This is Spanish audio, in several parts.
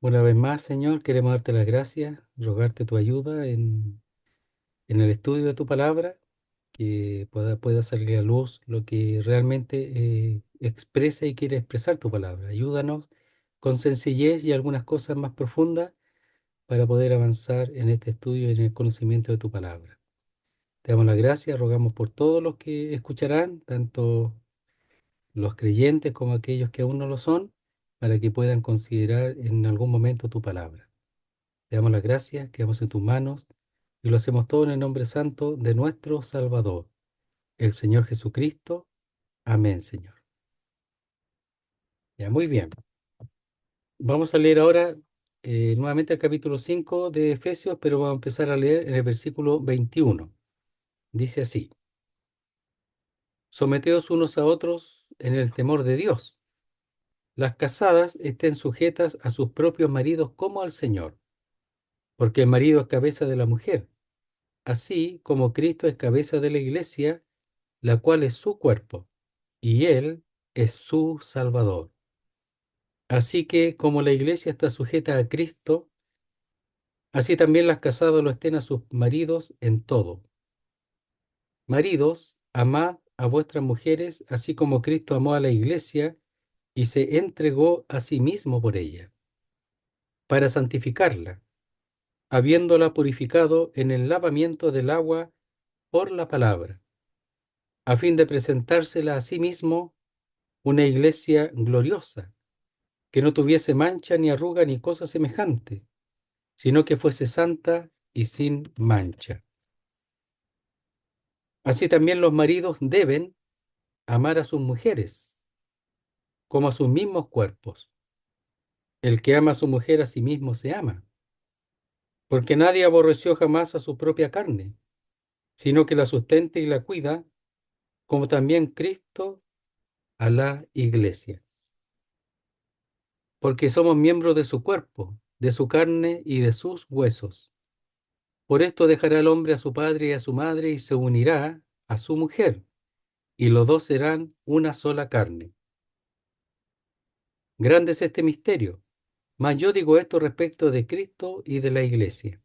Una vez más, Señor, queremos darte las gracias, rogarte tu ayuda en el estudio de tu palabra, que pueda salir a luz lo que realmente expresa y quiere expresar tu palabra. Ayúdanos con sencillez y algunas cosas más profundas para poder avanzar en este estudio y en el conocimiento de tu palabra. Te damos las gracias, rogamos por todos los que escucharán, tanto los creyentes como aquellos que aún no lo son, para que puedan considerar en algún momento tu palabra. Te damos las gracias, quedamos en tus manos y lo hacemos todo en el nombre santo de nuestro Salvador, el Señor Jesucristo. Amén, Señor. Ya, muy bien. Vamos a leer ahora nuevamente el capítulo 5 de Efesios, pero vamos a empezar a leer en el versículo 21. Dice así: Someteos unos a otros en el temor de Dios. Las casadas estén sujetas a sus propios maridos como al Señor, porque el marido es cabeza de la mujer, así como Cristo es cabeza de la iglesia, la cual es su cuerpo, y Él es su Salvador. Así que como la iglesia está sujeta a Cristo, así también las casadas lo estén a sus maridos en todo. Maridos, amad a vuestras mujeres, así como Cristo amó a la iglesia y se entregó a sí mismo por ella, para santificarla, habiéndola purificado en el lavamiento del agua por la palabra, a fin de presentársela a sí mismo una iglesia gloriosa, que no tuviese mancha ni arruga ni cosa semejante, sino que fuese santa y sin mancha. Así también los maridos deben amar a sus mujeres como a sus mismos cuerpos. El que ama a su mujer a sí mismo se ama, porque nadie aborreció jamás a su propia carne, sino que la sustenta y la cuida, como también Cristo a la iglesia, porque somos miembros de su cuerpo, de su carne y de sus huesos. Por esto dejará el hombre a su padre y a su madre y se unirá a su mujer, y los dos serán una sola carne. Grande es este misterio, mas yo digo esto respecto de Cristo y de la iglesia.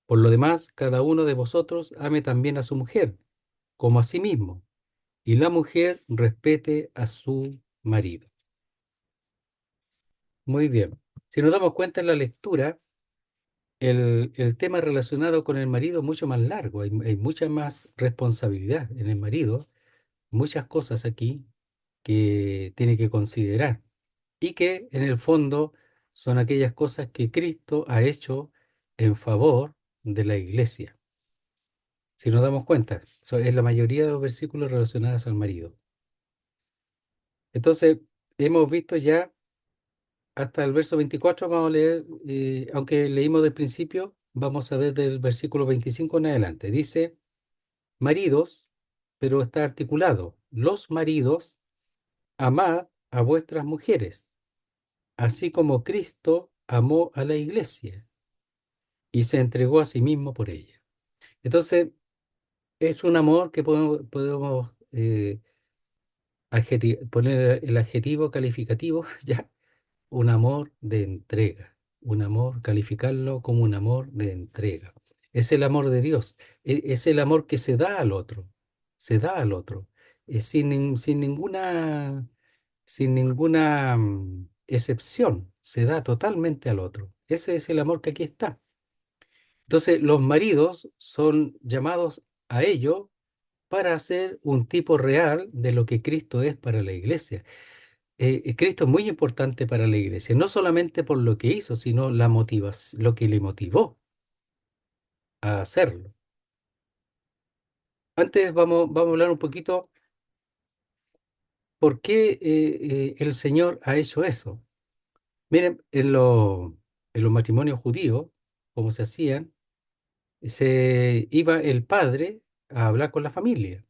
Por lo demás, cada uno de vosotros ame también a su mujer, como a sí mismo, y la mujer respete a su marido. Muy bien. Si nos damos cuenta en la lectura, el tema relacionado con el marido es mucho más largo, hay mucha más responsabilidad en el marido, muchas cosas aquí que tiene que considerar y que en el fondo son aquellas cosas que Cristo ha hecho en favor de la iglesia. Si nos damos cuenta, es la mayoría de los versículos relacionados al marido. Entonces, hemos visto ya hasta el verso 24, vamos a leer, aunque leímos del principio, vamos a ver del versículo 25 en adelante. Dice, maridos, pero está articulado, los maridos, amad a vuestras mujeres, así como Cristo amó a la iglesia y se entregó a sí mismo por ella. Entonces, es un amor que podemos poner el adjetivo calificativo, ya, un amor de entrega, un amor, calificarlo como un amor de entrega. Es el amor de Dios, es el amor que se da al otro, se da al otro, sin ninguna excepción, se da totalmente al otro. Ese es el amor que aquí está. Entonces, los maridos son llamados a ello para ser un tipo real de lo que Cristo es para la iglesia. Cristo es muy importante para la iglesia, no solamente por lo que hizo, sino lo que le motivó a hacerlo. Antes vamos a hablar un poquito por qué el Señor ha hecho eso. Miren, en los matrimonios judíos, como se hacían, se iba el padre a hablar con la familia.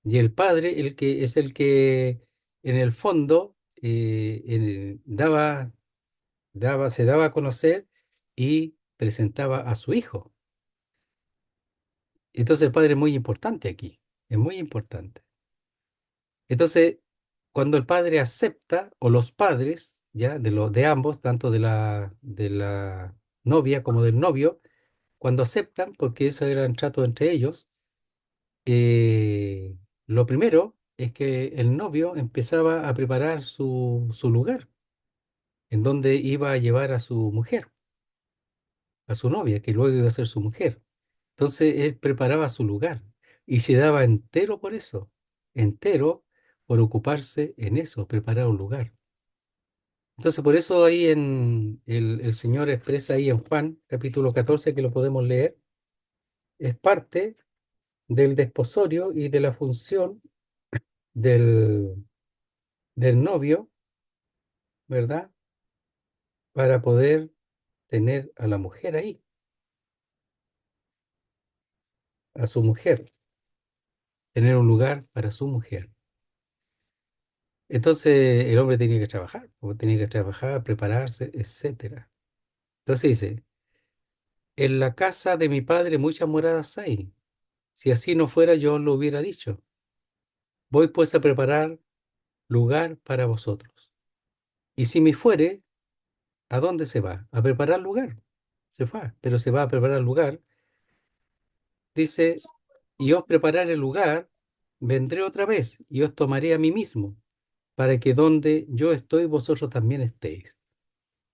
Y el padre, el que es el que en el fondo se daba a conocer y presentaba a su hijo. Entonces el padre es muy importante aquí, es muy importante. Entonces, cuando el padre acepta, o los padres ya, de ambos, tanto de la novia como del novio, cuando aceptan, porque eso era el trato entre ellos, lo primero es que el novio empezaba a preparar su lugar, en donde iba a llevar a su mujer, a su novia, que luego iba a ser su mujer. Entonces él preparaba su lugar y se daba entero por eso, entero por ocuparse en eso, preparar un lugar. Entonces por eso ahí el Señor expresa ahí en Juan capítulo 14 que lo podemos leer, es parte del desposorio y de la función del, del novio, ¿verdad? Para poder tener a la mujer ahí, a su mujer, tener un lugar para su mujer. Entonces el hombre tenía que trabajar, o tenía que trabajar, prepararse, etcétera. Entonces dice, en la casa de mi padre muchas moradas hay. Si así no fuera, yo os lo hubiera dicho. Voy pues a preparar lugar para vosotros. Y si me fuere, ¿a dónde se va? A preparar lugar. Se va, pero se va a preparar lugar. Dice, y os prepararé el lugar, vendré otra vez y os tomaré a mí mismo, para que donde yo estoy, vosotros también estéis.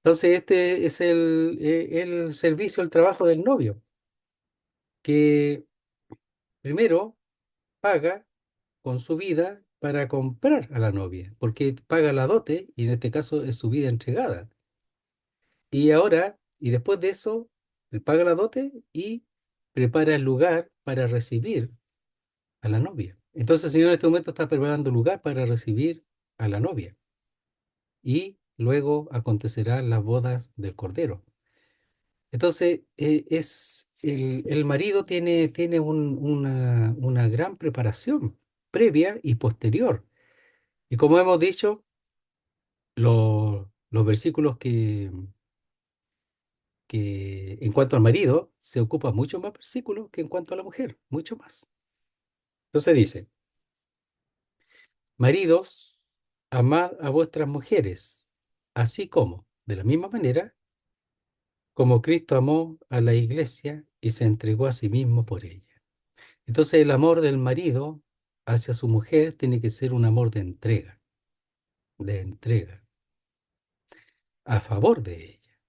Entonces, este es el servicio, el trabajo del novio, que primero paga con su vida para comprar a la novia, porque paga la dote y en este caso es su vida entregada. Y ahora, y después de eso, él paga la dote y prepara el lugar para recibir a la novia. Entonces el Señor en este momento está preparando lugar para recibir a la novia. Y luego acontecerán las bodas del Cordero. Entonces, el marido tiene una gran preparación previa y posterior. Y como hemos dicho, los versículos que en cuanto al marido se ocupa mucho más versículos que en cuanto a la mujer, mucho más. Entonces dice, maridos, amad a vuestras mujeres, así como, de la misma manera, como Cristo amó a la iglesia y se entregó a sí mismo por ella. Entonces el amor del marido hacia su mujer tiene que ser un amor de entrega, a favor de ella.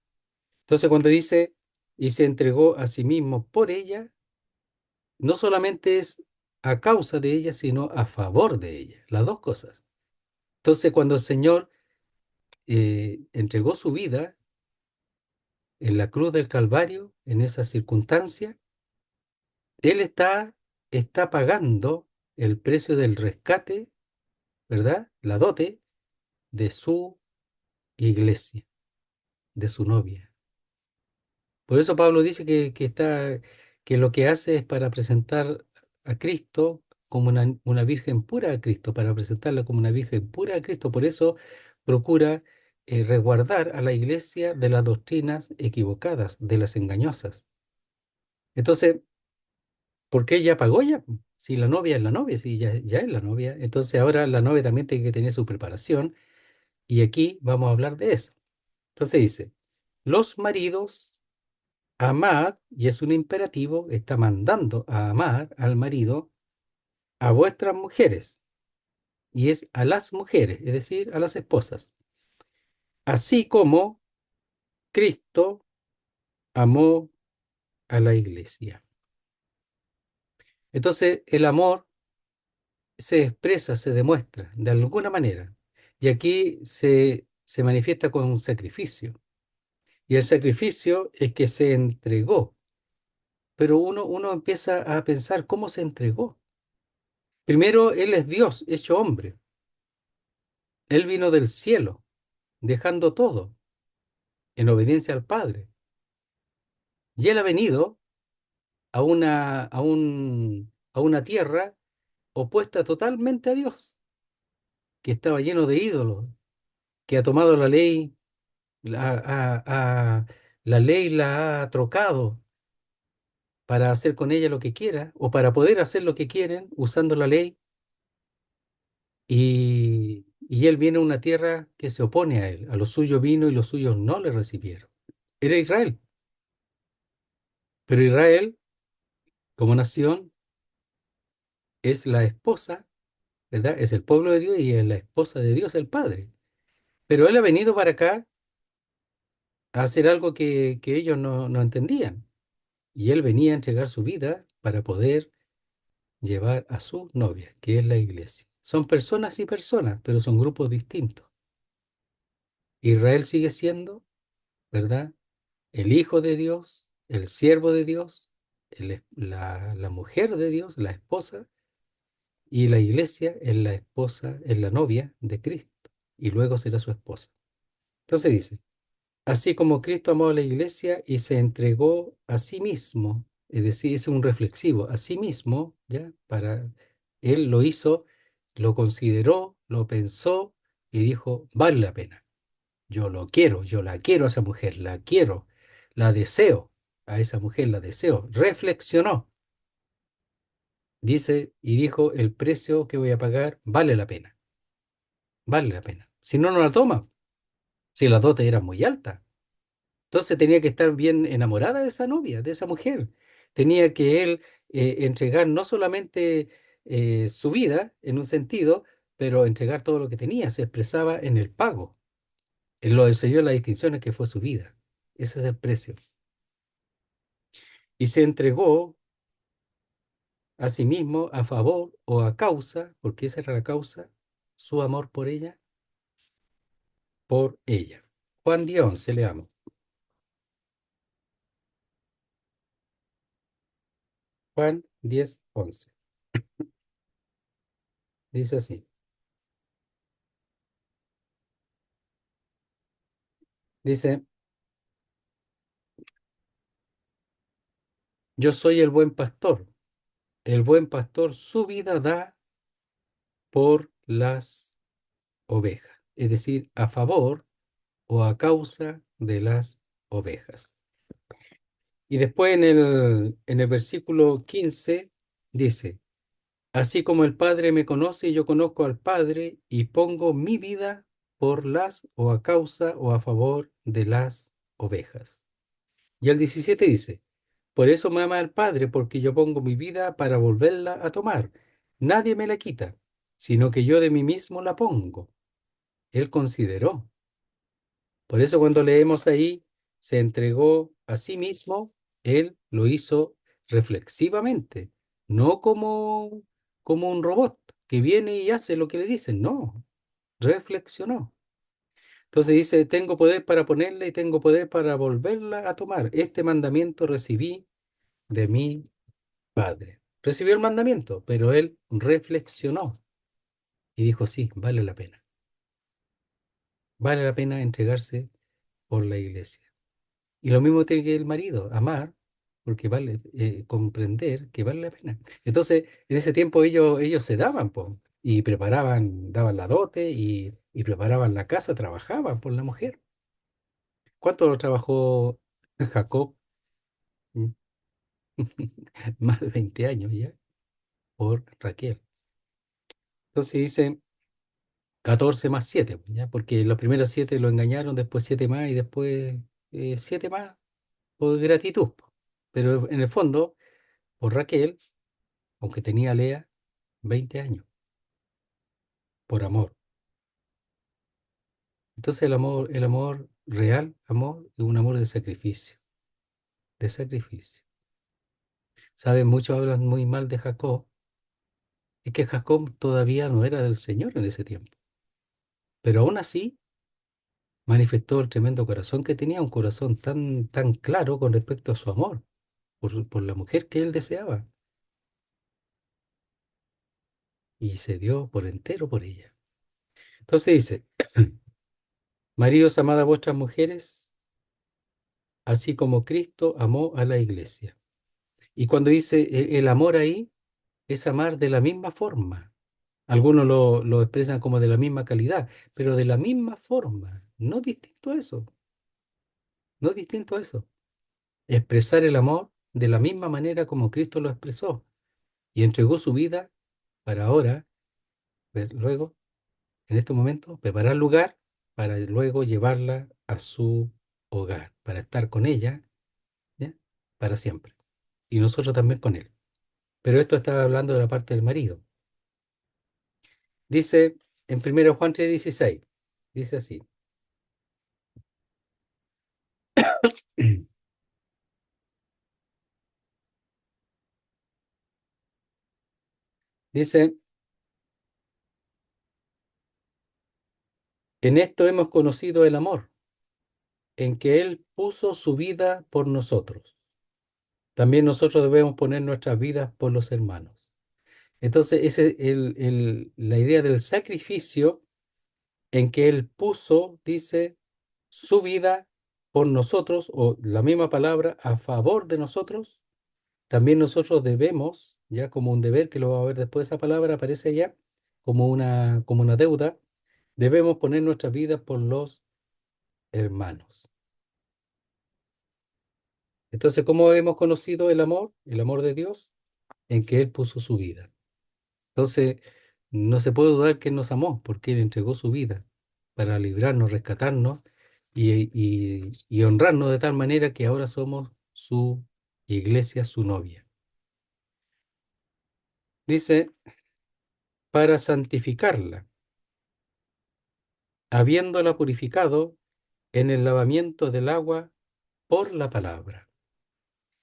Entonces cuando dice, y se entregó a sí mismo por ella, no solamente es a causa de ella, sino a favor de ella, las dos cosas. Entonces cuando el Señor entregó su vida en la cruz del Calvario, en esa circunstancia, Él está pagando el precio del rescate, ¿verdad? La dote de su iglesia, de su novia. Por eso Pablo dice que lo que hace es para presentar a Cristo como una virgen pura a Cristo, para presentarla como una virgen pura a Cristo. Por eso procura resguardar a la iglesia de las doctrinas equivocadas, de las engañosas. Entonces, ¿por qué ella pagó ya? Si la novia es la novia, si ya es la novia, entonces ahora la novia también tiene que tener su preparación y aquí vamos a hablar de eso. Entonces dice, los maridos, amad, y es un imperativo, está mandando a amar al marido, a vuestras mujeres, y es a las mujeres, es decir, a las esposas, así como Cristo amó a la iglesia. Entonces el amor se expresa, se demuestra de alguna manera. Y aquí se manifiesta con un sacrificio. Y el sacrificio es que se entregó. Pero uno empieza a pensar cómo se entregó. Primero, Él es Dios, hecho hombre. Él vino del cielo, dejando todo en obediencia al Padre. Y Él ha venido a una tierra opuesta totalmente a Dios, que estaba lleno de ídolos, que ha tomado la ley la ley la ha trocado para hacer con ella lo que quiera o para poder hacer lo que quieren usando la ley y él viene a una tierra que se opone a él. A los suyos vino y los suyos no le recibieron. Era Israel, pero Israel, como nación, es la esposa, ¿verdad? Es el pueblo de Dios y es la esposa de Dios, el Padre. Pero él ha venido para acá a hacer algo que ellos no entendían. Y él venía a entregar su vida para poder llevar a su novia, que es la iglesia. Son personas y personas, pero son grupos distintos. Israel sigue siendo, ¿verdad? El Hijo de Dios, el siervo de Dios, la mujer de Dios, la esposa, y la iglesia es la esposa, es la novia de Cristo, y luego será su esposa. Entonces dice, así como Cristo amó a la iglesia y se entregó a sí mismo, es decir, es un reflexivo, a sí mismo, ¿ya? Él lo hizo, lo consideró, lo pensó y dijo, vale la pena. Yo lo quiero, yo la quiero a esa mujer, la quiero, la deseo, a esa mujer la deseo. Reflexionó, dice, y dijo, el precio que voy a pagar vale la pena, vale la pena. Si no, no la toma, si la dote era muy alta. Entonces tenía que estar bien enamorada de esa novia, de esa mujer. Tenía que él entregar no solamente su vida en un sentido, pero entregar todo lo que tenía. Se expresaba en el pago. Él lo enseñó en las distinciones que fue su vida. Ese es el precio. Y se entregó a sí mismo a favor o a causa, porque esa era la causa, su amor por ella. Juan 10:11, leamos. Juan 10:11. Dice así. Dice, yo soy el buen pastor. El buen pastor su vida da por las ovejas, es decir, a favor o a causa de las ovejas. Y después en el versículo 15 dice, así como el Padre me conoce, yo conozco al Padre y pongo mi vida por las o a causa o a favor de las ovejas. Y el 17 dice, por eso me ama el Padre, porque yo pongo mi vida para volverla a tomar. Nadie me la quita, sino que yo de mí mismo la pongo. Él consideró. Por eso cuando leemos ahí, se entregó a sí mismo, él lo hizo reflexivamente, no como un robot que viene y hace lo que le dicen, no, reflexionó. Entonces dice, tengo poder para ponerla y tengo poder para volverla a tomar. Este mandamiento recibí de mi Padre. Recibió el mandamiento, pero él reflexionó y dijo, sí, vale la pena. Vale la pena entregarse por la iglesia. Y lo mismo tiene que el marido, amar, porque vale, comprender que vale la pena. Entonces, en ese tiempo ellos se daban, po, y preparaban, daban la dote y preparaban la casa, trabajaban por la mujer. ¿Cuánto trabajó Jacob? Mm, Más de 20 años ya, por Raquel. Entonces dice 14 más 7, ¿ya? Porque los primeros 7 lo engañaron, después 7 más y después 7 más por gratitud, po. Pero en el fondo, por Raquel, aunque tenía a Lea 20 años, por amor. Entonces el amor real, amor, es un amor de sacrificio, de sacrificio. Saben, muchos hablan muy mal de Jacob, es que Jacob todavía no era del Señor en ese tiempo, pero aún así manifestó el tremendo corazón que tenía, un corazón tan claro con respecto a su amor por la mujer que él deseaba, y se dio por entero por ella. Entonces dice, maridos, amad a vuestras mujeres, así como Cristo amó a la iglesia. Y cuando dice el amor ahí, es amar de la misma forma. Algunos lo expresan como de la misma calidad, pero de la misma forma, no distinto a eso, no distinto a eso. Expresar el amor de la misma manera como Cristo lo expresó y entregó su vida para ahora, ver luego, en este momento, preparar lugar para luego llevarla a su hogar, para estar con ella, ¿ya? Para siempre. Y nosotros también con él. Pero esto está hablando de la parte del marido. Dice en 1 Juan 3:16, dice así. Dice, en esto hemos conocido el amor, en que Él puso su vida por nosotros. También nosotros debemos poner nuestras vidas por los hermanos. Entonces, ese, la idea del sacrificio en que Él puso, dice, su vida por nosotros, o la misma palabra, a favor de nosotros, también nosotros debemos, ya como un deber, que lo va a ver después, esa palabra aparece allá, como una deuda, debemos poner nuestras vidas por los hermanos. Entonces, ¿cómo hemos conocido el amor? El amor de Dios, en que Él puso su vida. Entonces, no se puede dudar que Él nos amó, porque Él entregó su vida para librarnos, rescatarnos y honrarnos de tal manera que ahora somos su iglesia, su novia. Dice, para santificarla, habiéndola purificado en el lavamiento del agua por la palabra.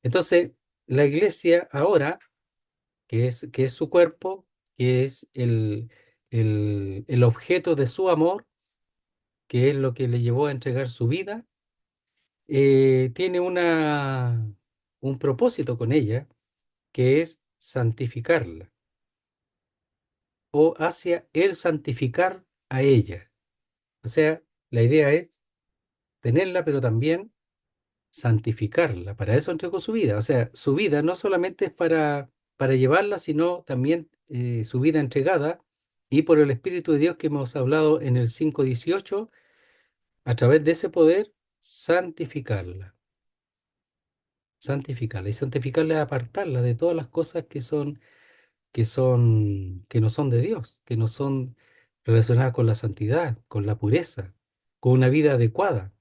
Entonces, la iglesia ahora, que es su cuerpo, que es el objeto de su amor, que es lo que le llevó a entregar su vida, tiene un propósito con ella, que es santificarla, o hacia el santificar a ella. O sea, la idea es tenerla, pero también santificarla. Para eso entregó su vida. O sea, su vida no solamente es para llevarla, sino también su vida entregada y por el Espíritu de Dios que hemos hablado en el 5:18, a través de ese poder, santificarla. Santificarla. Y santificarla es apartarla de todas las cosas que no son de Dios, que no son relacionadas con la santidad, con la pureza, con una vida adecuada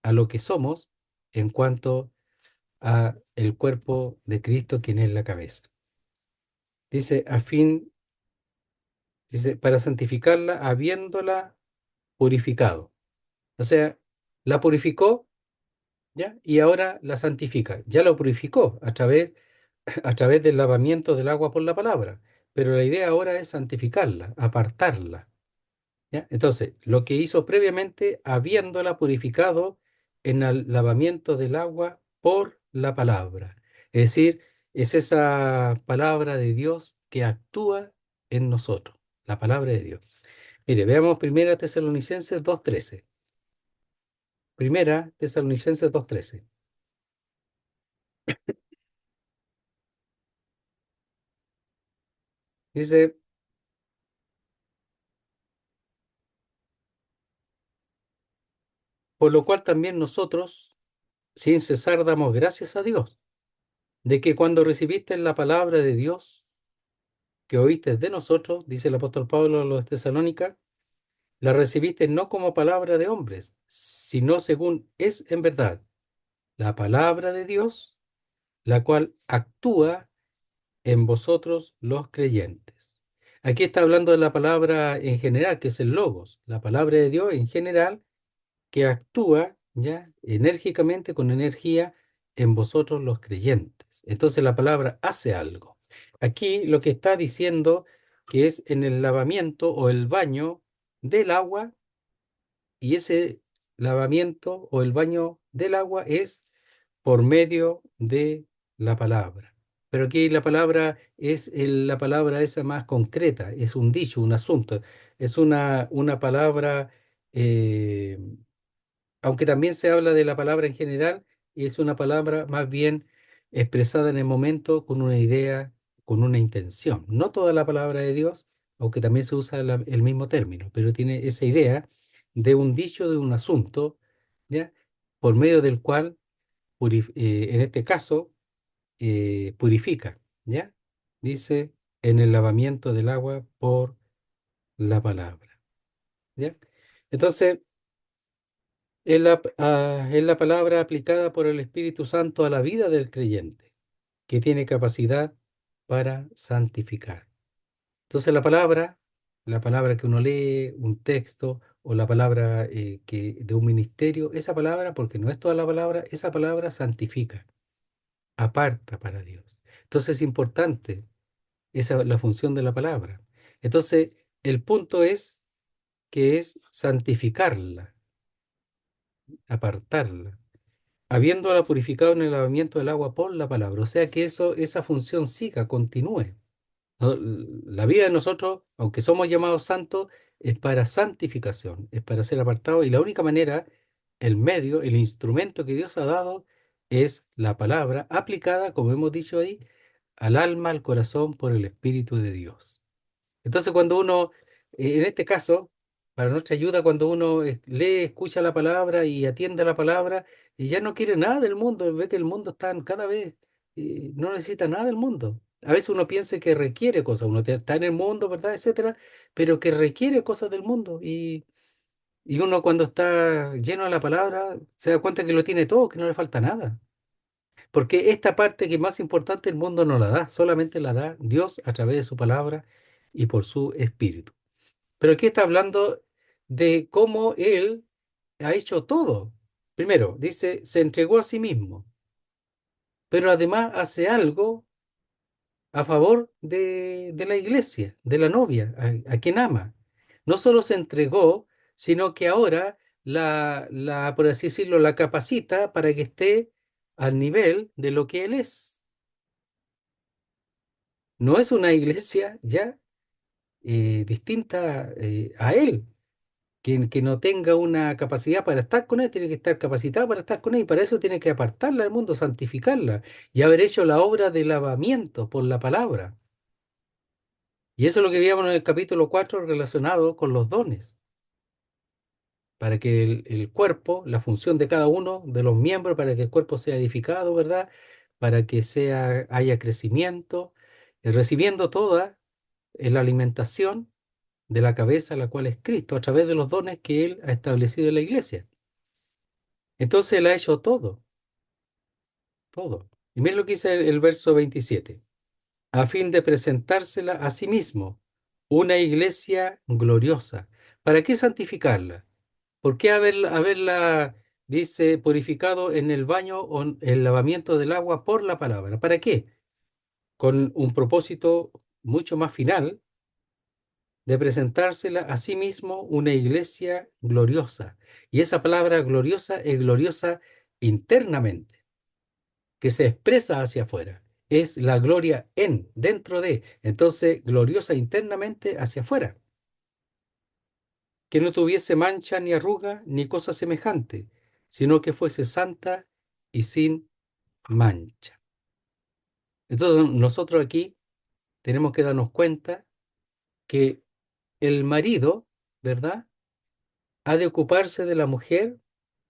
a lo que somos en cuanto a el cuerpo de Cristo, quien es la cabeza. Dice, dice, para santificarla, habiéndola purificado. O sea, la purificó, ¿ya? Y ahora la santifica. Ya lo purificó a través del lavamiento del agua por la palabra. Pero la idea ahora es santificarla, apartarla. ¿Ya? Entonces, lo que hizo previamente, habiéndola purificado en el lavamiento del agua por la palabra. Es decir, es esa palabra de Dios que actúa en nosotros, la palabra de Dios. Mire, veamos Primera Tesalonicenses 2:13. Primera Tesalonicenses 2:13. Dice, por lo cual también nosotros, sin cesar, damos gracias a Dios, de que cuando recibiste la palabra de Dios, que oíste de nosotros, dice el apóstol Pablo a los Tesalónicas, la recibiste no como palabra de hombres, sino según es en verdad la palabra de Dios, la cual actúa en vosotros los creyentes. Aquí está hablando de la palabra en general, que es el logos, la palabra de Dios en general, que actúa ya enérgicamente, con energía, en vosotros los creyentes. Entonces la palabra hace algo. Aquí lo que está diciendo que es en el lavamiento o el baño del agua, y ese lavamiento o el baño del agua es por medio de la palabra. Pero aquí la palabra es la palabra esa más concreta, es un dicho, un asunto, es una palabra, eh, aunque también se habla de la palabra en general, es una palabra más bien expresada en el momento con una idea, con una intención. No toda la palabra de Dios, aunque también se usa el mismo término, pero tiene esa idea de un dicho, de un asunto, ¿ya? Por medio del cual, en este caso, purifica, ¿ya? Dice, en el lavamiento del agua por la palabra. ¿ya? Entonces, es la palabra aplicada por el Espíritu Santo a la vida del creyente, que tiene capacidad para santificar. Entonces la palabra que uno lee, un texto o la palabra de un ministerio, esa palabra, porque no es toda la palabra, esa palabra santifica, aparta para Dios. Entonces es importante esa la función de la palabra. Entonces el punto es que es santificarla, apartarla, habiéndola purificado en el lavamiento del agua por la palabra. O sea que esa función siga, continúe. ¿No? La vida de nosotros, aunque somos llamados santos, es para santificación, es para ser apartados. Y la única manera, el medio, el instrumento que Dios ha dado, es la palabra aplicada, como hemos dicho ahí, al alma, al corazón, por el Espíritu de Dios. Entonces, cuando uno, en este caso, para nuestra ayuda, cuando uno lee, escucha la palabra y atiende a la palabra, y ya no quiere nada del mundo, ve que el mundo está cada vez, no necesita nada del mundo. A veces uno piensa que requiere cosas, uno está en el mundo, ¿verdad? Etcétera, pero que requiere cosas del mundo. Y uno cuando está lleno de la palabra, se da cuenta que lo tiene todo, que no le falta nada. Porque esta parte que es más importante el mundo no la da, solamente la da Dios a través de su palabra y por su espíritu. Pero aquí está hablando de cómo Él ha hecho todo. Primero, dice, se entregó a sí mismo, pero además hace algo a favor de la iglesia, de la novia, a quien ama. No solo se entregó, sino que ahora por así decirlo, la capacita para que esté al nivel de lo que Él es. No es una iglesia ya distinta a Él. Que no tenga una capacidad para estar con Él, tiene que estar capacitado para estar con Él, y para eso tiene que apartarla del mundo, santificarla, y haber hecho la obra de lavamiento por la palabra. Y eso es lo que veíamos en el capítulo 4 relacionado con los dones, para que el cuerpo, la función de cada uno de los miembros, para que el cuerpo sea edificado, ¿verdad? Para que haya crecimiento, recibiendo toda la alimentación de la cabeza, la cual es Cristo, a través de los dones que Él ha establecido en la iglesia. Entonces Él ha hecho todo, todo. Y mira lo que dice el verso 27: a fin de presentársela a sí mismo, una iglesia gloriosa. ¿Para qué santificarla? ¿Por qué dice, purificado en el baño o en el lavamiento del agua por la palabra? ¿Para qué? Con un propósito mucho más final de presentársela a sí mismo una iglesia gloriosa. Y esa palabra gloriosa es gloriosa internamente, que se expresa hacia afuera. Es la gloria dentro de, entonces gloriosa internamente hacia afuera, que no tuviese mancha ni arruga ni cosa semejante, sino que fuese santa y sin mancha. Entonces nosotros aquí tenemos que darnos cuenta que el marido, ¿verdad?, ha de ocuparse de la mujer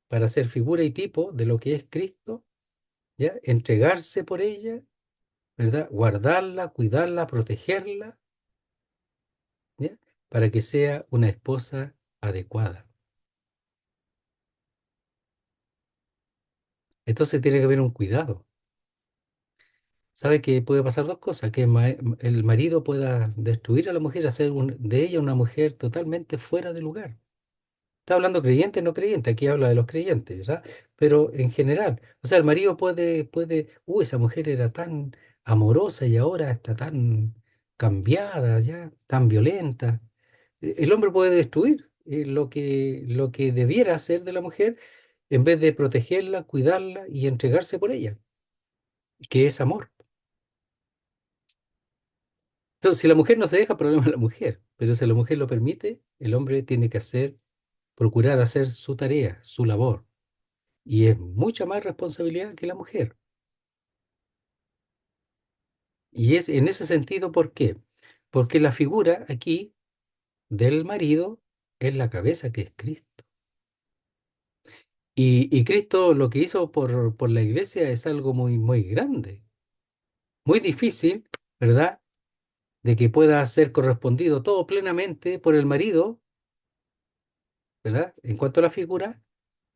para ser figura y tipo de lo que es Cristo, ¿ya? Entregarse por ella, ¿verdad? Guardarla, cuidarla, protegerla, ¿ya? Para que sea una esposa adecuada. Entonces tiene que haber un cuidado. ¿Sabe que puede pasar dos cosas? Que el marido pueda destruir a la mujer, hacer de ella una mujer totalmente fuera de lugar. Está hablando creyente, no creyente, aquí habla de los creyentes, ¿verdad? Pero en general, o sea, el marido esa mujer era tan amorosa y ahora está tan cambiada ya, tan violenta. El hombre puede destruir lo que debiera hacer de la mujer en vez de protegerla, cuidarla y entregarse por ella, que es amor. Entonces, si la mujer no se deja, problema es la mujer, pero si la mujer lo permite, el hombre tiene que procurar hacer su tarea, su labor, y es mucha más responsabilidad que la mujer. Y es en ese sentido, ¿por qué? Porque la figura aquí del marido es la cabeza, que es Cristo. Y Cristo lo que hizo por la iglesia es algo muy, muy grande, muy difícil, ¿verdad? De que pueda ser correspondido todo plenamente por el marido, ¿verdad? En cuanto a la figura,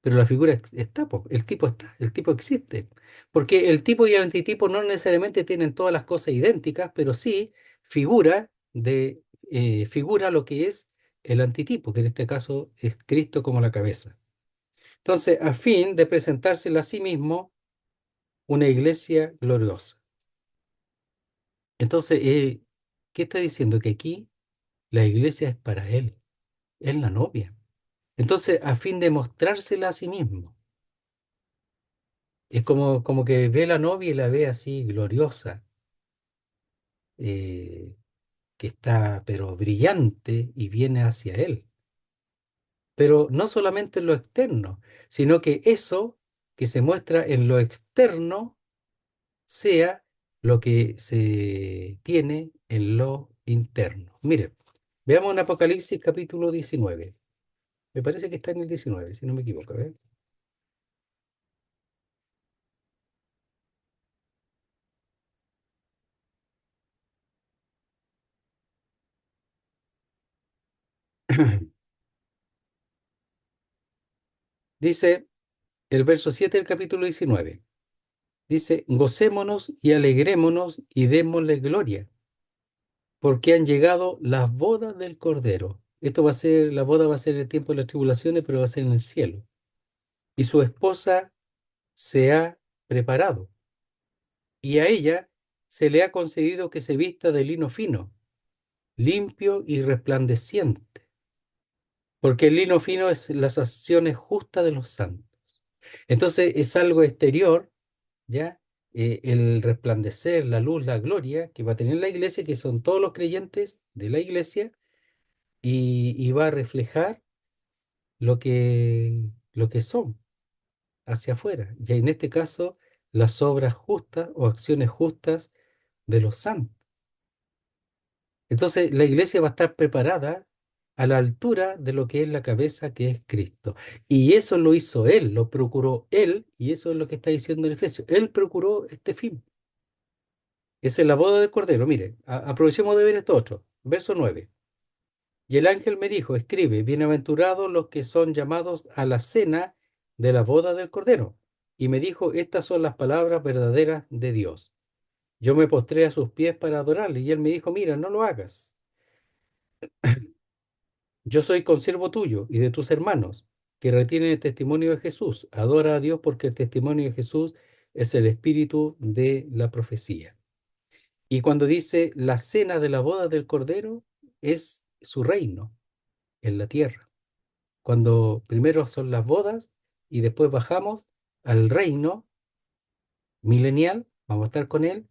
pero la figura está, po, el tipo está, el tipo existe. Porque el tipo y el antitipo no necesariamente tienen todas las cosas idénticas, pero sí figura lo que es el antitipo, que en este caso es Cristo como la cabeza. Entonces, a fin de presentársela a sí mismo una iglesia gloriosa. Entonces, ¿qué está diciendo? Que aquí la iglesia es para él, es la novia. Entonces, a fin de mostrársela a sí mismo. Es como que ve la novia y la ve así gloriosa, eh, que está pero brillante y viene hacia él. Pero no solamente en lo externo, sino que eso que se muestra en lo externo sea lo que se tiene en lo interno. Mire, veamos en Apocalipsis capítulo 19. Me parece que está en el 19, si no me equivoco. ¿Eh? Dice el verso 7 del capítulo 19. Dice, gocémonos y alegrémonos y démosle gloria, porque han llegado las bodas del Cordero. Esto va a ser, la boda va a ser en el tiempo de las tribulaciones, pero va a ser en el cielo. Y su esposa se ha preparado, y a ella se le ha concedido que se vista de lino fino, limpio y resplandeciente, porque el lino fino es las acciones justas de los santos. Entonces es algo exterior, ¿ya? El resplandecer, la luz, la gloria que va a tener la iglesia, que son todos los creyentes de la iglesia, y va a reflejar lo que son hacia afuera. Y en este caso, las obras justas o acciones justas de los santos. Entonces, la iglesia va a estar preparada a la altura de lo que es la cabeza, que es Cristo. Y eso lo hizo Él, lo procuró Él, y eso es lo que está diciendo el Efesio. Él procuró este fin. Esa es la boda del Cordero. Mire, aprovechemos de ver esto otro. Verso 9. Y el ángel me dijo, escribe, bienaventurados los que son llamados a la cena de la boda del Cordero. Y me dijo, estas son las palabras verdaderas de Dios. Yo me postré a sus pies para adorarle, y él me dijo, mira, no lo hagas. Yo soy consiervo tuyo y de tus hermanos, que retienen el testimonio de Jesús. Adora a Dios porque el testimonio de Jesús es el espíritu de la profecía. Y cuando dice la cena de la boda del Cordero, es su reino en la tierra. Cuando primero son las bodas y después bajamos al reino milenial, vamos a estar con él,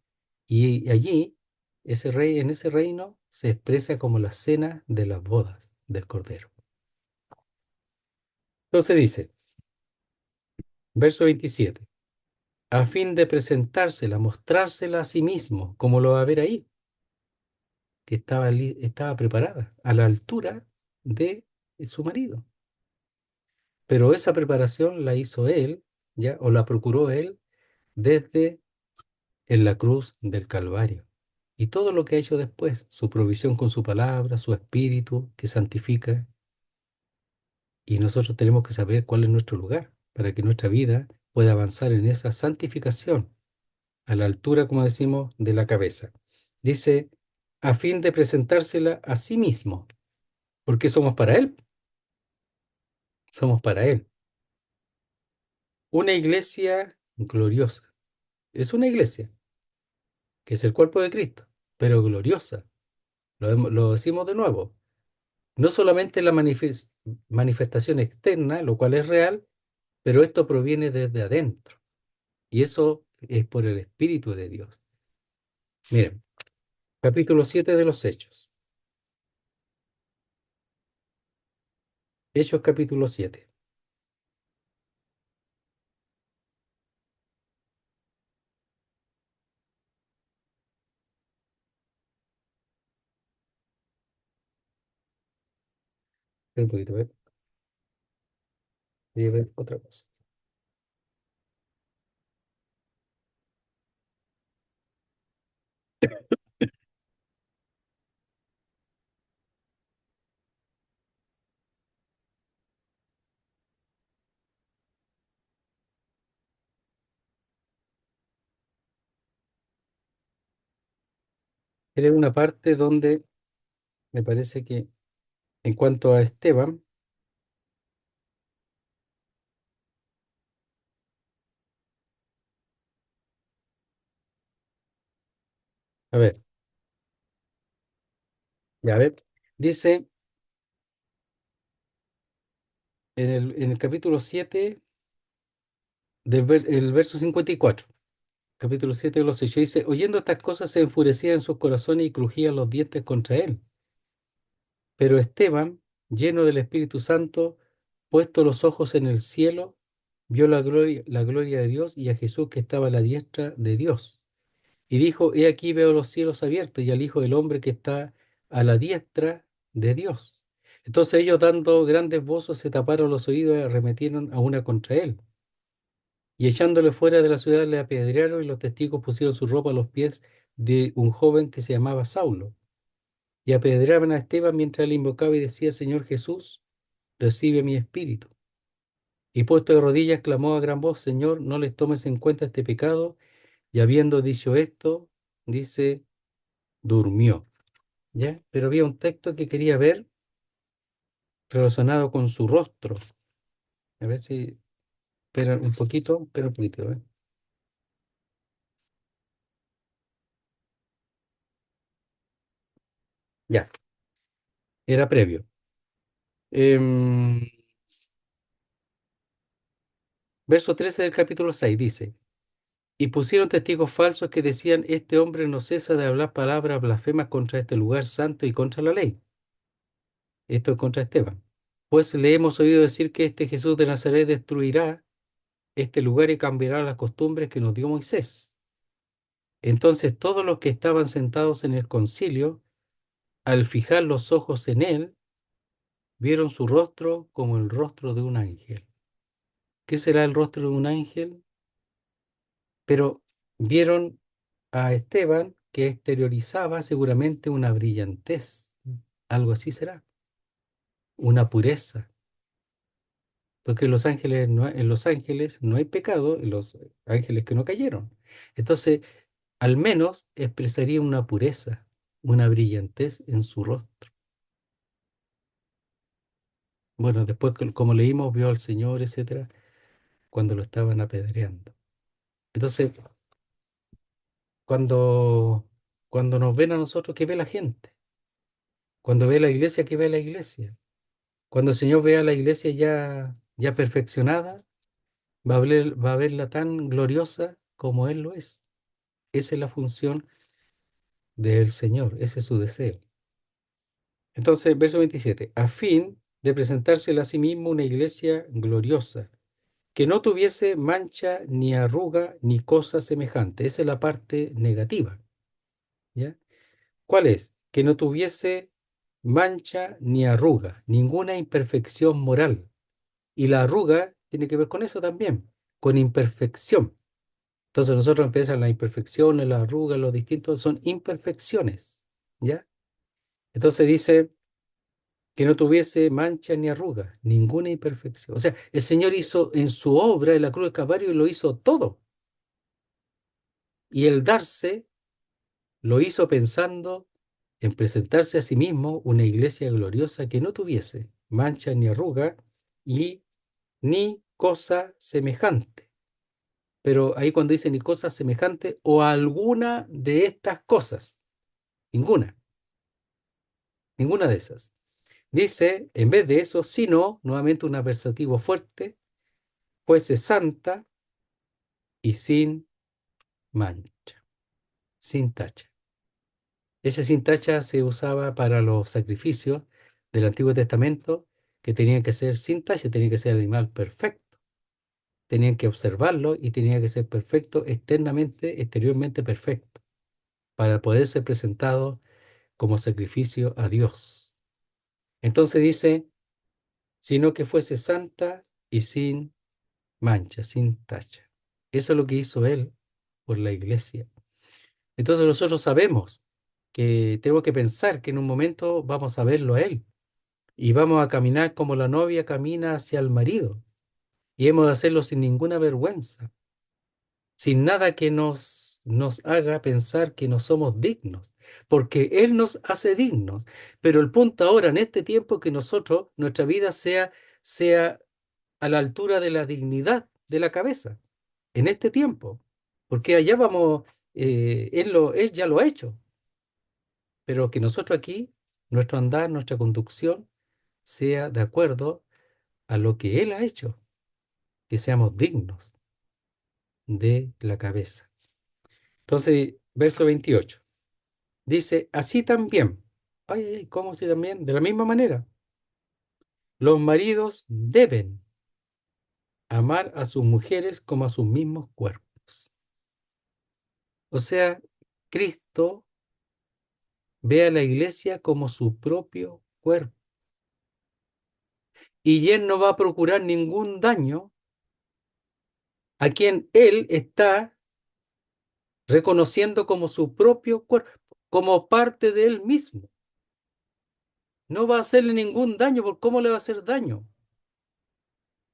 y allí ese rey, en ese reino se expresa como la cena de las bodas del Cordero. Entonces dice, verso 27, a fin de presentársela, mostrársela a sí mismo, como lo va a ver ahí, que estaba preparada a la altura de su marido. Pero esa preparación la hizo él, ya, o la procuró él desde en la cruz del Calvario. Y todo lo que ha hecho después, su provisión con su palabra, su espíritu que santifica, y nosotros tenemos que saber cuál es nuestro lugar para que nuestra vida pueda avanzar en esa santificación a la altura, como decimos, de la cabeza. Dice, a fin de presentársela a sí mismo, porque somos para Él, somos para Él. Una iglesia gloriosa. Es una iglesia, que es el cuerpo de Cristo, pero gloriosa. Lo decimos de nuevo. No solamente la manifestación externa, lo cual es real, pero esto proviene desde adentro. Y eso es por el Espíritu de Dios. Miren, capítulo 7 de los Hechos. Hechos capítulo 7. Un poquito, a ver, voy a ver otra cosa. Era una parte donde me parece que en cuanto a Esteban, a ver, ya a ver, dice en el capítulo 7 el verso 54, capítulo 7 de los Hechos, dice, oyendo estas cosas se enfurecían en sus corazones y crujían los dientes contra él. Pero Esteban, lleno del Espíritu Santo, puesto los ojos en el cielo, vio la gloria de Dios y a Jesús que estaba a la diestra de Dios. Y dijo, he aquí veo los cielos abiertos y al Hijo del Hombre que está a la diestra de Dios. Entonces ellos dando grandes voces se taparon los oídos y arremetieron a una contra él. Y echándole fuera de la ciudad le apedrearon y los testigos pusieron su ropa a los pies de un joven que se llamaba Saulo. Y apedreaban a Esteban mientras él invocaba y decía, Señor Jesús, recibe mi espíritu. Y puesto de rodillas clamó a gran voz, Señor, no les tomes en cuenta este pecado. Y habiendo dicho esto, dice, durmió. ¿Ya? Pero había un texto que quería ver relacionado con su rostro. A ver si, espera un poquito, ¿eh? Ya, era previo. Em, verso 13 del capítulo 6 dice, y pusieron testigos falsos que decían, este hombre no cesa de hablar palabras blasfemas contra este lugar santo y contra la ley. Esto es contra Esteban. Pues le hemos oído decir que este Jesús de Nazaret destruirá este lugar y cambiará las costumbres que nos dio Moisés. Entonces todos los que estaban sentados en el concilio, al fijar los ojos en él, vieron su rostro como el rostro de un ángel. ¿Qué será el rostro de un ángel? Pero vieron a Esteban que exteriorizaba seguramente una brillantez, algo así será, una pureza, porque en los ángeles no hay pecado, en los ángeles que no cayeron. Entonces, al menos expresaría una pureza, una brillantez en su rostro. Bueno, después, como leímos, vio al Señor, etcétera, cuando lo estaban apedreando. Entonces, cuando, cuando nos ven a nosotros, ¿qué ve la gente? Cuando ve la iglesia, ¿qué ve la iglesia? Cuando el Señor vea a la iglesia ya perfeccionada, va a verla tan gloriosa como Él lo es. Esa es la función del Señor, ese es su deseo. Entonces, verso 27, a fin de presentársela a sí mismo una iglesia gloriosa, que no tuviese mancha ni arruga ni cosa semejante. Esa es la parte negativa, ¿ya? ¿Cuál es? Que no tuviese mancha ni arruga, ninguna imperfección moral. Y la arruga tiene que ver con eso también, con imperfección. Entonces nosotros empezamos las imperfecciones, las arrugas, los distintos son imperfecciones, ¿ya? Entonces dice que no tuviese mancha ni arruga, ninguna imperfección. O sea, el Señor hizo en su obra, en la cruz del Calvario, lo hizo todo. Y el darse lo hizo pensando en presentarse a sí mismo una iglesia gloriosa que no tuviese mancha ni arruga y ni cosa semejante. Pero ahí cuando dice ni cosa semejante o alguna de estas cosas, ninguna, ninguna de esas. Dice, en vez de eso, sino, nuevamente un adversativo fuerte, fuese santa y sin mancha, sin tacha. Ese sin tacha se usaba para los sacrificios del Antiguo Testamento que tenían que ser sin tacha, tenía que ser el animal perfecto. Tenían que observarlo y tenía que ser perfecto externamente, exteriormente perfecto, para poder ser presentado como sacrificio a Dios. Entonces dice, sino que fuese santa y sin mancha, sin tacha. Eso es lo que hizo Él por la iglesia. Entonces nosotros sabemos que tenemos que pensar que en un momento vamos a verlo a Él y vamos a caminar como la novia camina hacia el marido y hemos de hacerlo sin ninguna vergüenza, sin nada que nos nos haga pensar que no somos dignos, porque Él nos hace dignos. Pero el punto ahora, en este tiempo, que nosotros, nuestra vida sea a la altura de la dignidad de la cabeza, en este tiempo, porque allá vamos, Él ya lo ha hecho, pero que nosotros aquí, nuestro andar, nuestra conducción, sea de acuerdo a lo que Él ha hecho, que seamos dignos de la cabeza. Entonces, verso 28 dice, así también, ay, ay, ay, ¿cómo así también? De la misma manera, los maridos deben amar a sus mujeres como a sus mismos cuerpos. O sea, Cristo ve a la iglesia como su propio cuerpo y Él no va a procurar ningún daño a quien Él está reconociendo como su propio cuerpo, como parte de Él mismo. No va a hacerle ningún daño, ¿por cómo le va a hacer daño?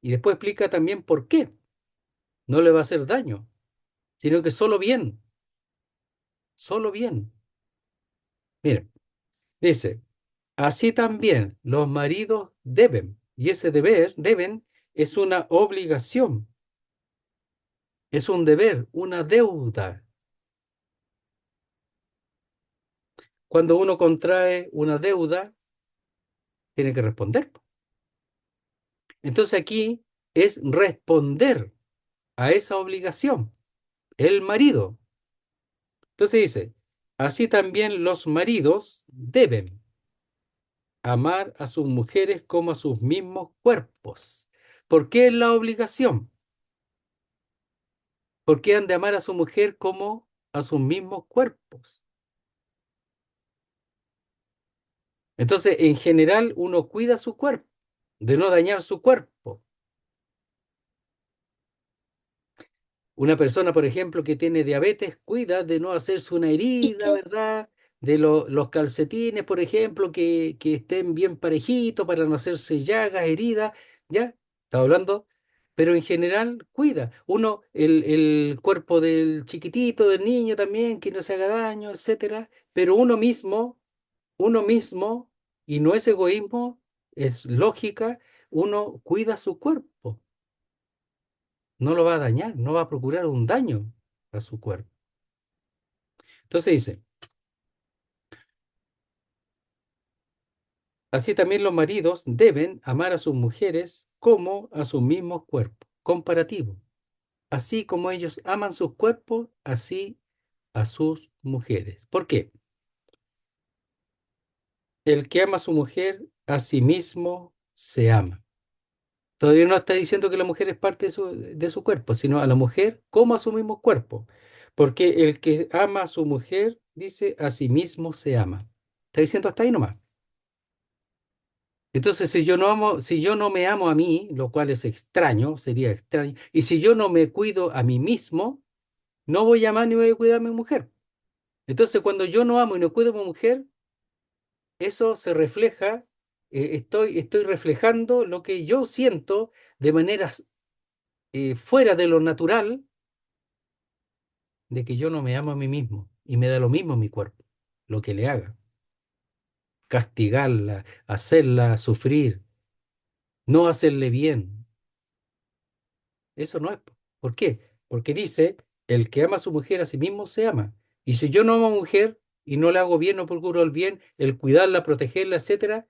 Y después explica también por qué no le va a hacer daño, sino que solo bien, solo bien. Miren, dice, así también los maridos deben, y ese deber, deben, es una obligación, es un deber, una deuda. Cuando uno contrae una deuda, tiene que responder. Entonces aquí es responder a esa obligación, el marido. Entonces dice, así también los maridos deben amar a sus mujeres como a sus mismos cuerpos. ¿Por qué es la obligación? ¿Por qué han de amar a su mujer como a sus mismos cuerpos? Entonces, en general, uno cuida su cuerpo, de no dañar su cuerpo. Una persona, por ejemplo, que tiene diabetes, cuida de no hacerse una ¿Y herida, qué? ¿verdad? De los calcetines, por ejemplo, que estén bien parejitos para no hacerse llagas, heridas, ¿ya? Estaba hablando, pero en general cuida. Uno, el cuerpo del chiquitito, del niño también, que no se haga daño, etcétera. Pero uno mismo, y no es egoísmo, es lógica, uno cuida su cuerpo, no lo va a dañar, no va a procurar un daño a su cuerpo. Entonces dice, así también los maridos deben amar a sus mujeres como a sus mismos cuerpos. Comparativo. Así como ellos aman sus cuerpos, así a sus mujeres. ¿Por qué? El que ama a su mujer, a sí mismo se ama. Todavía no está diciendo que la mujer es parte de su cuerpo, sino a la mujer como a su mismo cuerpo. Porque el que ama a su mujer, dice, a sí mismo se ama. Está diciendo hasta ahí nomás. Entonces, si yo no me amo a mí, lo cual es extraño, sería extraño, y si yo no me cuido a mí mismo, no voy a amar ni voy a cuidar a mi mujer. Entonces, cuando yo no amo y no cuido a mi mujer, eso se refleja, estoy reflejando lo que yo siento de manera fuera de lo natural, de que yo no me amo a mí mismo y me da lo mismo mi cuerpo, lo que le haga, castigarla, hacerla sufrir, no hacerle bien. Eso no es. ¿Por qué? Porque dice, el que ama a su mujer a sí mismo se ama. Y si yo no amo a mujer y no le hago bien, no procuro el bien, el cuidarla, protegerla, etcétera,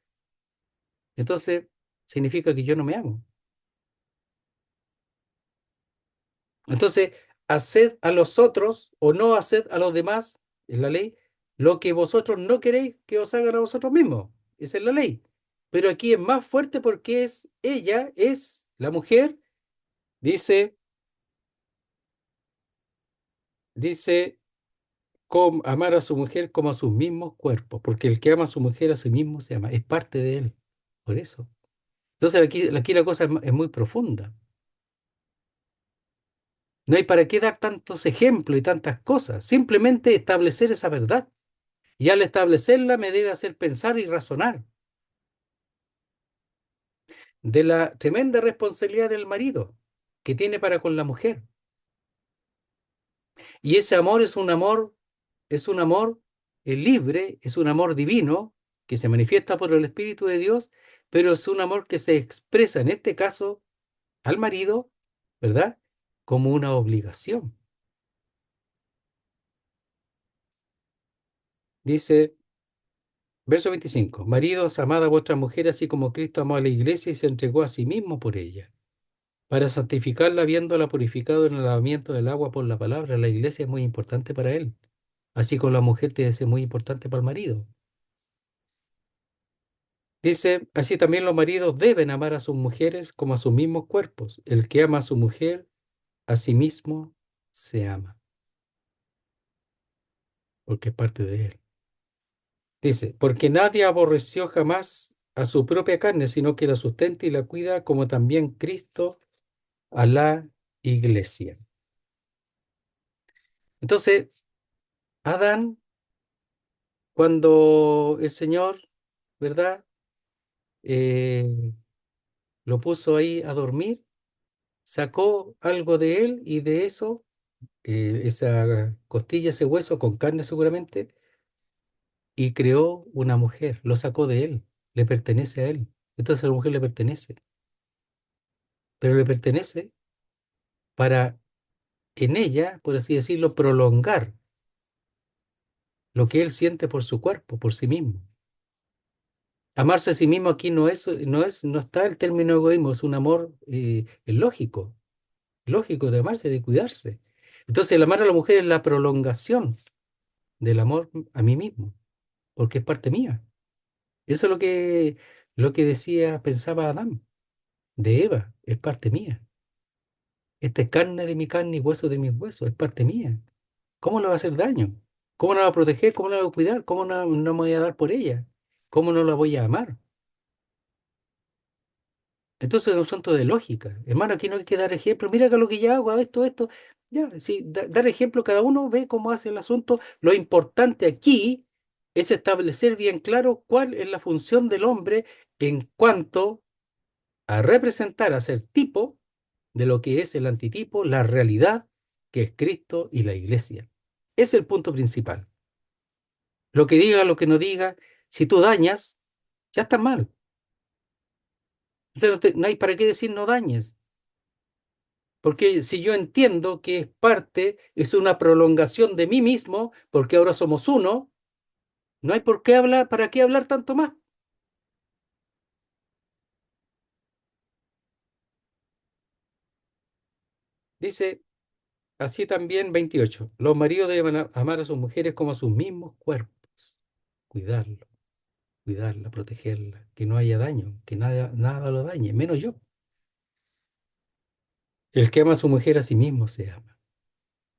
entonces significa que yo no me amo. Entonces, haced a los otros o no haced a los demás, es la ley, lo que vosotros no queréis que os hagan a vosotros mismos. Esa es la ley. Pero aquí es más fuerte porque es ella, es la mujer, dice, dice amar a su mujer como a sus mismos cuerpos, porque el que ama a su mujer a sí mismo se ama, es parte de él. Por eso. Entonces aquí la cosa es muy profunda. No hay para qué dar tantos ejemplos y tantas cosas, simplemente establecer esa verdad. Y al establecerla me debe hacer pensar y razonar de la tremenda responsabilidad del marido que tiene para con la mujer. Y ese amor es un amor libre, es un amor divino que se manifiesta por el Espíritu de Dios, pero es un amor que se expresa en este caso al marido, ¿verdad? Como una obligación. Dice, verso 25, maridos, amad a vuestras mujeres así como Cristo amó a la iglesia y se entregó a sí mismo por ella, para santificarla habiéndola purificado en el lavamiento del agua por la palabra. La iglesia es muy importante para él, así como la mujer tiene que ser muy importante para el marido. Dice, así también los maridos deben amar a sus mujeres como a sus mismos cuerpos. El que ama a su mujer, a sí mismo se ama, porque es parte de él. Dice, porque nadie aborreció jamás a su propia carne, sino que la sustenta y la cuida, como también Cristo a la iglesia. Entonces, Adán, cuando el Señor, ¿verdad? Eh, lo puso ahí a dormir, sacó algo de él y de eso, esa costilla, ese hueso con carne seguramente, y creó una mujer, lo sacó de él, le pertenece a él. Entonces a la mujer le pertenece, pero le pertenece para en ella, por así decirlo, prolongar lo que él siente por su cuerpo, por sí mismo. Amarse a sí mismo aquí no está el término egoísmo, es un amor lógico, lógico de amarse, de cuidarse. Entonces el amar a la mujer es la prolongación del amor a mí mismo, porque es parte mía. Eso es lo que decía, pensaba Adán, de Eva, es parte mía. Esta es carne de mi carne y hueso de mis huesos, es parte mía. ¿Cómo le va a hacer daño? ¿Cómo no la va a proteger? ¿Cómo no la voy a cuidar? ¿Cómo no me voy a dar por ella? ¿Cómo no la voy a amar? Entonces es un asunto de lógica. Hermano, aquí no hay que dar ejemplo. Mira que lo que yo hago, hago esto, esto. Ya, sí, dar ejemplo, cada uno ve cómo hace el asunto. Lo importante aquí es establecer bien claro cuál es la función del hombre en cuanto a representar, a ser tipo de lo que es el antitipo, la realidad que es Cristo y la iglesia. Es el punto principal. Lo que diga, lo que no diga, si tú dañas, ya está mal. O sea, no hay para qué decir no dañes. Porque si yo entiendo que es parte, es una prolongación de mí mismo, porque ahora somos uno, no hay por qué hablar, para qué hablar tanto más. Dice así también 28. Los maridos deben amar a sus mujeres como a sus mismos cuerpos, cuidarlo, cuidarla, protegerla, que no haya daño, que nada lo dañe, menos yo. El que ama a su mujer a sí mismo se ama.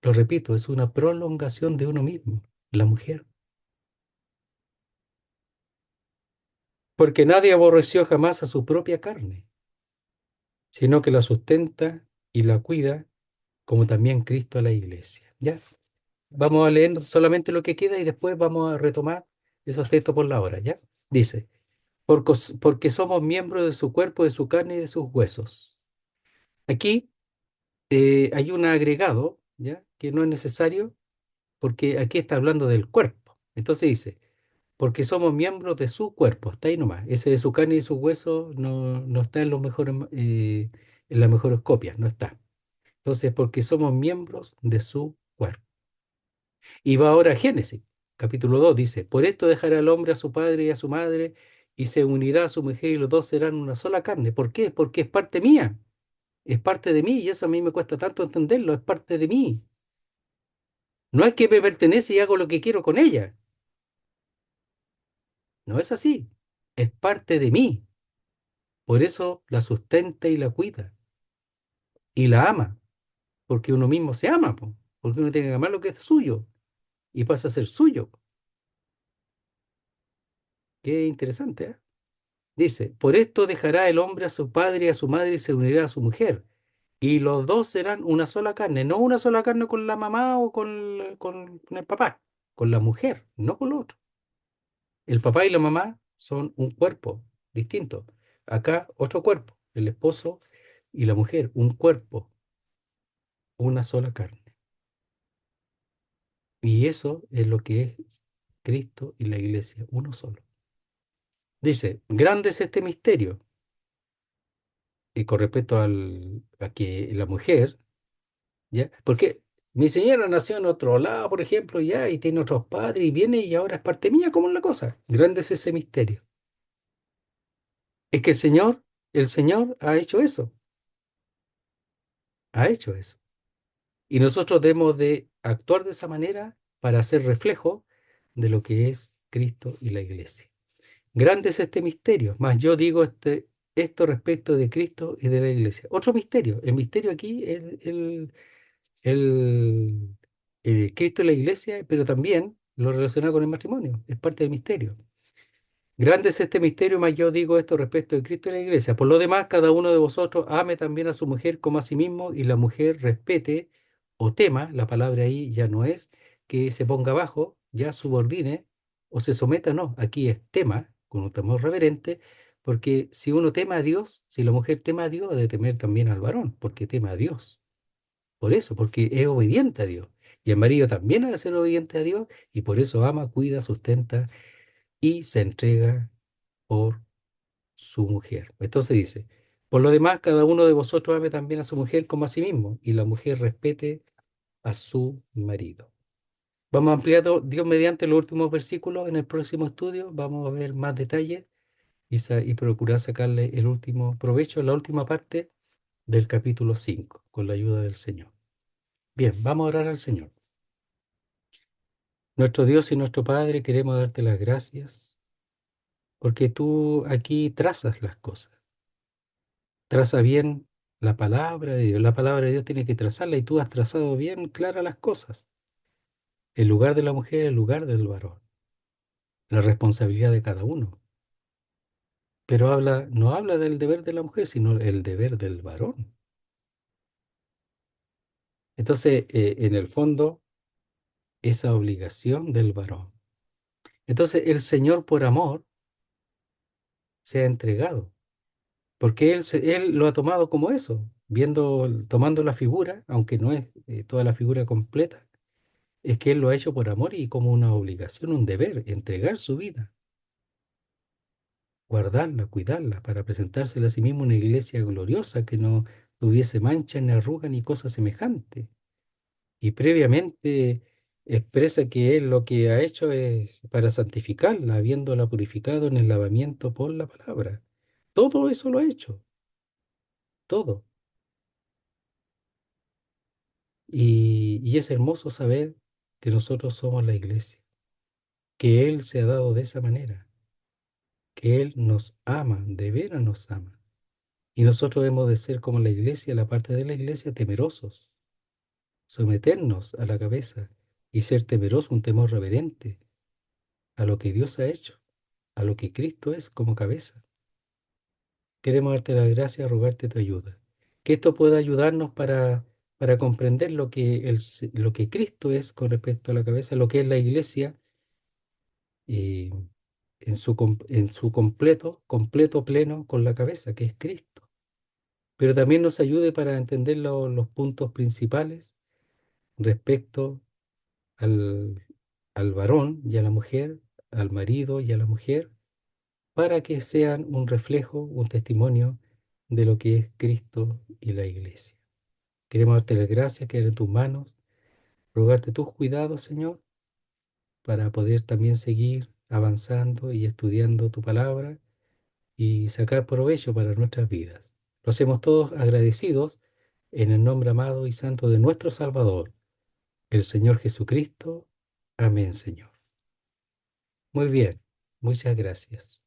Lo repito, es una prolongación de uno mismo, la mujer. Porque nadie aborreció jamás a su propia carne, sino que la sustenta y la cuida, como también Cristo a la iglesia. ¿Ya? Vamos a leer solamente lo que queda y después vamos a retomar esos textos por la hora, ¿ya? Dice, porque somos miembros de su cuerpo, de su carne y de sus huesos. Aquí hay un agregado, ¿ya? Que no es necesario, porque aquí está hablando del cuerpo. Entonces dice, porque somos miembros de su cuerpo, está ahí nomás. Ese de su carne y sus huesos no está en los mejores, en las mejores copias, no está. Entonces, porque somos miembros de su cuerpo. Y va ahora a Génesis, capítulo 2 dice, por esto dejará el hombre a su padre y a su madre y se unirá a su mujer y los dos serán una sola carne. ¿Por qué? Porque es parte mía, es parte de mí y eso a mí me cuesta tanto entenderlo, es parte de mí. No es que me pertenece y hago lo que quiero con ella, no es así, es parte de mí. Por eso la sustenta y la cuida y la ama, porque uno mismo se ama, po, porque uno tiene que amar lo que es suyo y pasa a ser suyo. Qué interesante, ¿eh? Dice, por esto dejará el hombre a su padre y a su madre y se unirá a su mujer. Y los dos serán una sola carne, no una sola carne con la mamá o con el papá, con la mujer, no con lo otro. El papá y la mamá son un cuerpo distinto. Acá otro cuerpo, el esposo y la mujer, un cuerpo, una sola carne. Y eso es lo que es Cristo y la iglesia, uno solo. Dice, grande es este misterio, y con respecto a que la mujer, ¿ya? Porque mi señora nació en otro lado, por ejemplo, ya, y tiene otros padres, y viene y ahora es parte mía, ¿cómo es la cosa? Grande es ese misterio. Es que el Señor ha hecho eso, ha hecho eso. Y nosotros debemos de actuar de esa manera para hacer reflejo de lo que es Cristo y la iglesia. Grande es este misterio, mas yo digo esto respecto de Cristo y de la iglesia. Otro misterio, el misterio aquí es el, Cristo y la iglesia, pero también lo relacionado con el matrimonio, es parte del misterio. Grande es este misterio, mas yo digo esto respecto de Cristo y la iglesia. Por lo demás, cada uno de vosotros ame también a su mujer como a sí mismo, y la mujer respete o tema, la palabra ahí ya no es que se ponga abajo, ya subordine o se someta, no, aquí es tema, con un temor reverente, porque si uno tema a Dios, si la mujer tema a Dios, debe temer también al varón, porque tema a Dios. Por eso, porque es obediente a Dios. Y el marido también ha de ser obediente a Dios, y por eso ama, cuida, sustenta y se entrega por su mujer. Entonces dice, por lo demás, cada uno de vosotros ame también a su mujer como a sí mismo, y la mujer respete a su marido. Vamos a ampliar, Dios mediante, los últimos versículos en el próximo estudio. Vamos a ver más detalles y procurar sacarle el último provecho, la última parte del capítulo 5 con la ayuda del Señor. Bien, vamos a orar al Señor. Nuestro Dios y nuestro Padre, queremos darte las gracias porque tú aquí trazas las cosas. Traza bien la palabra de Dios. La palabra de Dios tiene que trazarla y tú has trazado bien claras las cosas. El lugar de la mujer, el lugar del varón, la responsabilidad de cada uno. Pero no habla del deber de la mujer, sino el deber del varón. Entonces, en el fondo, esa obligación del varón. Entonces, el Señor por amor se ha entregado, porque Él lo ha tomado como eso, tomando la figura, aunque no es toda la figura completa, es que Él lo ha hecho por amor y como una obligación, un deber, entregar su vida, guardarla, cuidarla, para presentársela a sí mismo una iglesia gloriosa que no tuviese mancha, ni arruga, ni cosa semejante. Y previamente expresa que Él lo que ha hecho es para santificarla, habiéndola purificado en el lavamiento por la palabra. Todo eso lo ha hecho, todo. Y es hermoso saber que nosotros somos la iglesia, que Él se ha dado de esa manera, que Él nos ama, de veras nos ama. Y nosotros hemos de ser como la iglesia, la parte de la iglesia, temerosos, someternos a la cabeza y ser temeroso, un temor reverente a lo que Dios ha hecho, a lo que Cristo es como cabeza. Queremos darte las gracias, rogarte tu ayuda. Que esto pueda ayudarnos para comprender lo que Cristo es con respecto a la cabeza, lo que es la iglesia eh, en su completo pleno con la cabeza, que es Cristo. Pero también nos ayude para entender los puntos principales respecto al, al varón y a la mujer, al marido y a la mujer, para que sean un reflejo, un testimonio de lo que es Cristo y la iglesia. Queremos darte las gracias, quedar en tus manos, rogarte tus cuidados, Señor, para poder también seguir avanzando y estudiando tu palabra y sacar provecho para nuestras vidas. Lo hacemos todos agradecidos en el nombre amado y santo de nuestro Salvador, el Señor Jesucristo. Amén, Señor. Muy bien, muchas gracias.